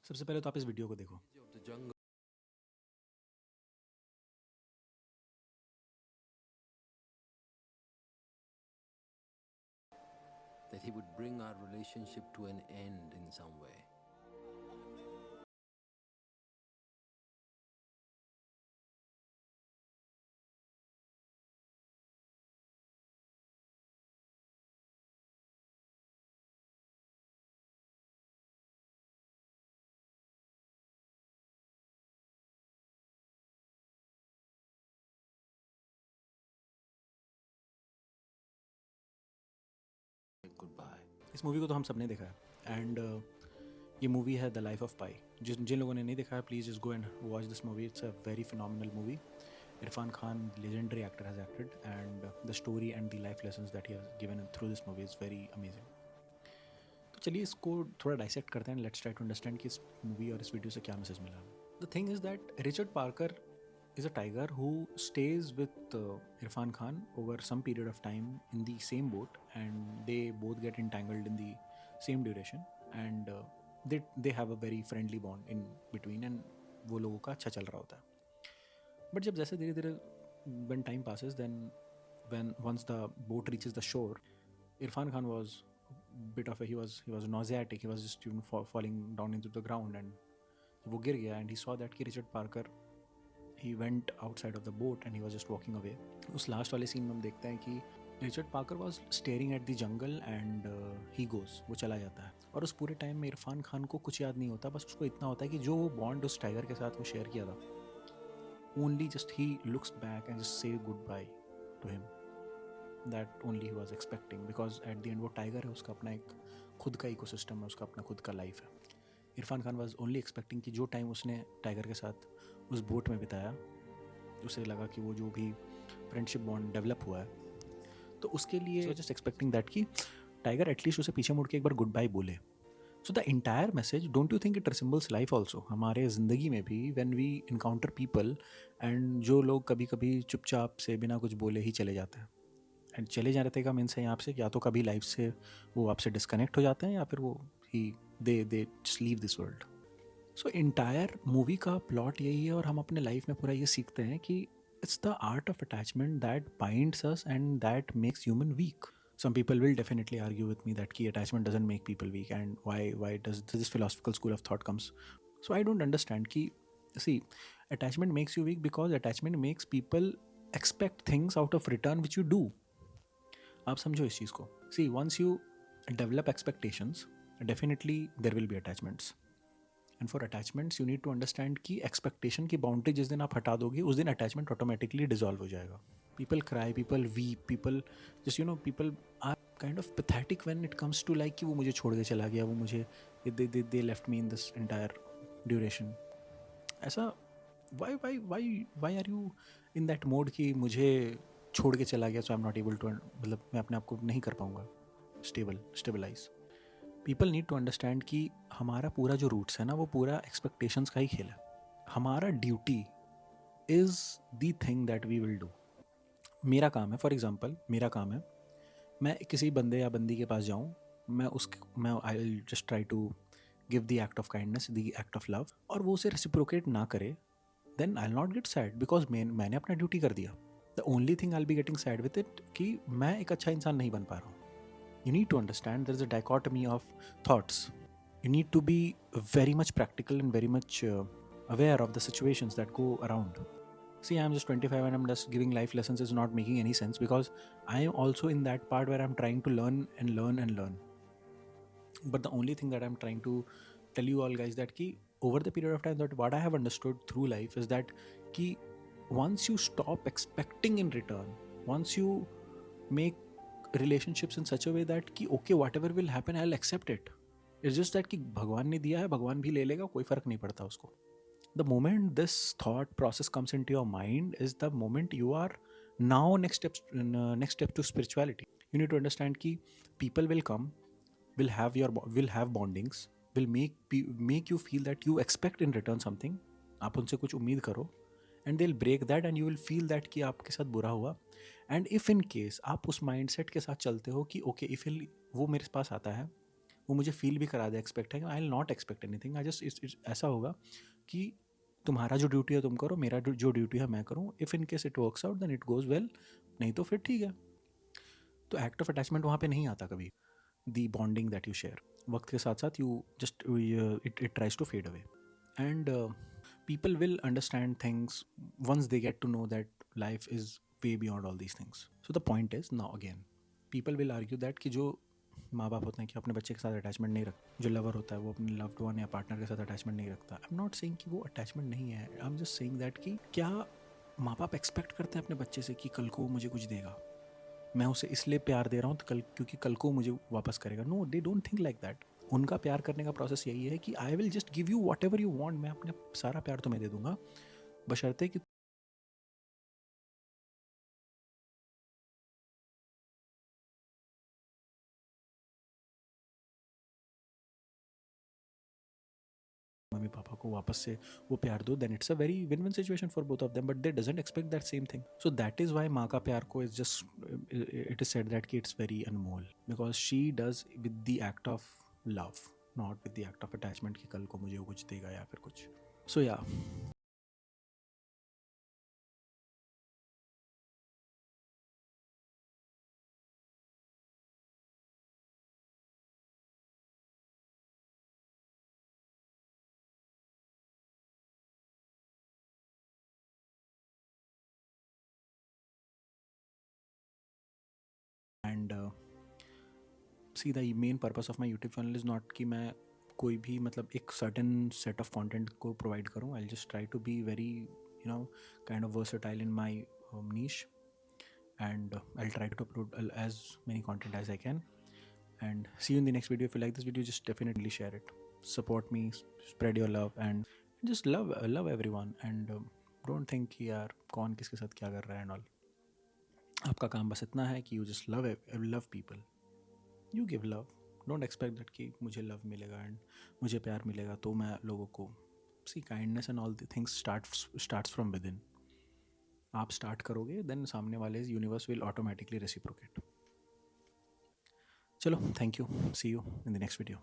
सबसे पहले तो आप इस वीडियो को देखो। of the jungle, that he would bring our relationship to an end in some way. Goodbye. इस मूवी को तो हम सब ने देखा है एंड ये मूवी है द लाइफ ऑफ पाई। जिन जिन लोगों ने नहीं देखा है please just go and watch this movie. It's a very phenomenal movie. Irfan Khan legendary actor has acted and the story and the life lessons that he has given through this movie is very amazing. तो चलिए इसको थोड़ा dissect करते हैं। Let's try to understand कि इस movie और इस वीडियो से क्या मैसेज मिला। The thing is that Richard Parker is a tiger who stays with Irfan Khan over some period of time in the same boat, and they both get entangled in the same duration, and they have a very friendly bond in between, and वो लोगों का अच्छा चल रहा होता है। But जब जैसे धीरे धीरे when time passes, then once the boat reaches the shore, Irfan Khan was bit of a he was nauseatic. He was just falling down into the ground, and वो गिर गया, and he saw that कि Richard Parker he went outside of the boat and he was just walking away. उस last वाले scene में हम देखते हैं कि Richard Parker was staring at the jungle and he goes, वो चला जाता है। और उस पूरे टाइम में इरफान खान को कुछ याद नहीं होता, बस उसको इतना होता है कि जो वो बॉन्ड उस टाइगर के साथ वो शेयर किया था, only just he looks back and just say good by two him. That only he was expecting, because at the end वो टाइगर है, उसका अपना एक खुद का इकोसिस्टम है, उसका अपना खुद का लाइफ है। Irfan Khan was only expecting कि जो टाइम उसने टाइगर के साथ उस बोट में बिताया, उसे लगा कि वो जो भी फ्रेंडशिप बॉन्ड डेवलप हुआ है, तो उसके लिए जस्ट एक्सपेक्टिंग दैट कि टाइगर एटलीस्ट उसे पीछे मुड़ के एक बार गुड बाय बोले। So the entire message, don't you think it resembles life also? हमारे ज़िंदगी में भी when we encounter people, and जो लोग कभी कभी चुपचाप से बिना कुछ बोले ही चले जाते हैं, एंड चले जाते का मीन्स है यहाँ से या तो कभी लाइफ से वो आपसे डिस्कनेक्ट हो जाते हैं, या फिर वो ही they just leave this world. So entire movie का प्लॉट यही है, और हम अपने लाइफ में पूरा ये सीखते हैं कि it's the art of attachment that binds us and that makes human weak. Some people will definitely argue with me that key attachment doesn't make people weak, and why does this philosophical school of thought comes? So I don't understand कि see, attachment makes you weak because attachment makes people expect things out of return which you do. आप समझो इस चीज़ को। See, once you develop expectations, definitely there will be attachments. And for attachments you need to understand कि expectation की boundary जिस दिन आप हटा दोगे, उस दिन अटैचमेंट ऑटोमेटिकली डिजॉल्व हो जाएगा। People cry, people weep, people just people are kind of pathetic when it comes to like कि वो मुझे छोड़ के चला गया, वो मुझे they left me in this entire duration. ऐसा why are you in that mode कि मुझे छोड़ के चला गया, so I am not able to, मतलब मैं अपने आप को नहीं कर पाऊंगा stabilise. People need to understand कि हमारा पूरा जो रूट्स है ना, वो पूरा एक्सपेक्टेशंस का ही खेल है। हमारा duty is the thing that we will do. मेरा काम है, फॉर एग्जांपल मेरा काम है, मैं किसी बंदे या बंदी के पास जाऊँ, मैं I will just try to give the act of kindness, the act of love, और वो उसे रेसिप्रोकेट ना करे, then I will not get sad because मैंने अपना ड्यूटी कर दिया। The only thing I will be getting sad with it कि मैं एक अच्छा इंसान नहीं बन पा रहा हूँ। You need to understand there is a dichotomy of thoughts. You need to be very much practical and very much aware of the situations that go around. See, I'm just 25 and I'm just giving life lessons is not making any sense because I am also in that part where I'm trying to learn and learn and learn. But the only thing that I'm trying to tell you all guys that ki over the period of time, that what I have understood through life is that ki once you stop expecting in return, once you make relationships in such a way that कि okay whatever will happen I'll accept it. It's just that कि भगवान ने दिया है, भगवान भी ले लेगा, कोई फर्क नहीं पड़ता उसको। The moment this thought process comes into your mind is the moment you are now next step to spirituality. You need to understand कि people will come, will have bondings, will make you feel that you expect in return something. आप उनसे कुछ उम्मीद करो, and they will break that and you will feel that कि आपके साथ बुरा हुआ। एंड इफ़ इन केस आप उस माइंडसेट के साथ चलते हो कि ओके इफ वो मेरे पास आता है वो मुझे फील भी करा दे एक्सपेक्ट है कि I will not expect anything, I just ऐसा होगा कि तुम्हारा जो ड्यूटी है तुम करो, मेरा जो ड्यूटी है मैं करूँ, if in case it works out then it goes well, नहीं तो फिर ठीक है। तो एक्ट ऑफ अटैचमेंट वहाँ पे नहीं आता कभी। The bonding that you share, वक्त के साथ साथ you just it tries to fade away, and people will understand things once they get to know that life is way beyond all these things. So the point is, now again, people will argue that कि जो माँ बाप होते हैं कि अपने बच्चे के साथ अटैचमेंट नहीं रखते, जो लवर होता है वो अपने लव्ड वन या पार्टनर के साथ अटैचमेंट नहीं रखता। आई एम नॉट सेइंग कि वो अटैचमेंट नहीं है, I am just saying that कि क्या माँ बाप एक्सपेक्ट करते हैं अपने बच्चे से कि कल को वो मुझे कुछ देगा, मैं उसे इसलिए प्यार दे रहा हूँ तो कल क्योंकि कल को मुझे वापस करेगा। No, they don't think like that. उनका प्यार करने का प्रोसेस यही है कि I will just give you whatever you want, मैं अपने सारा प्यार तुम्हें दे दूंगा, बशर्ते कि मम्मी पापा को वापस से वो प्यार दो, then it's a very win win situation for both of them, but they doesn't expect that same thing. So that is why माँ का प्यार को is just, it is said that कि इट्स वेरी अनमोल, because she does with the act of love, not with the act of attachment कि कल को मुझे वो कुछ देगा या फिर कुछ। So yeah and see the main purpose of my YouTube channel is not कि मैं कोई भी मतलब एक सर्टन सेट ऑफ कंटेंट को प्रोवाइड करूँ। I just try to be very kind of versatile in my niche, and I'll try to upload as many content as I can, and see you in the next video. If you like this video, just definitely share it, support me, spread your love, and just love everyone, and don't think कि यार कौन किसके साथ क्या कर रहा है and all. आपका काम बस इतना है कि you just love people, you give love, don't expect that कि मुझे love मिलेगा and मुझे प्यार मिलेगा तो मैं लोगों को, see kindness and all the things starts from within. आप स्टार्ट करोगे देन सामने वाले यूनिवर्स विल ऑटोमेटिकली रेसिप्रोकेट। चलो, thank you, see you in the next video.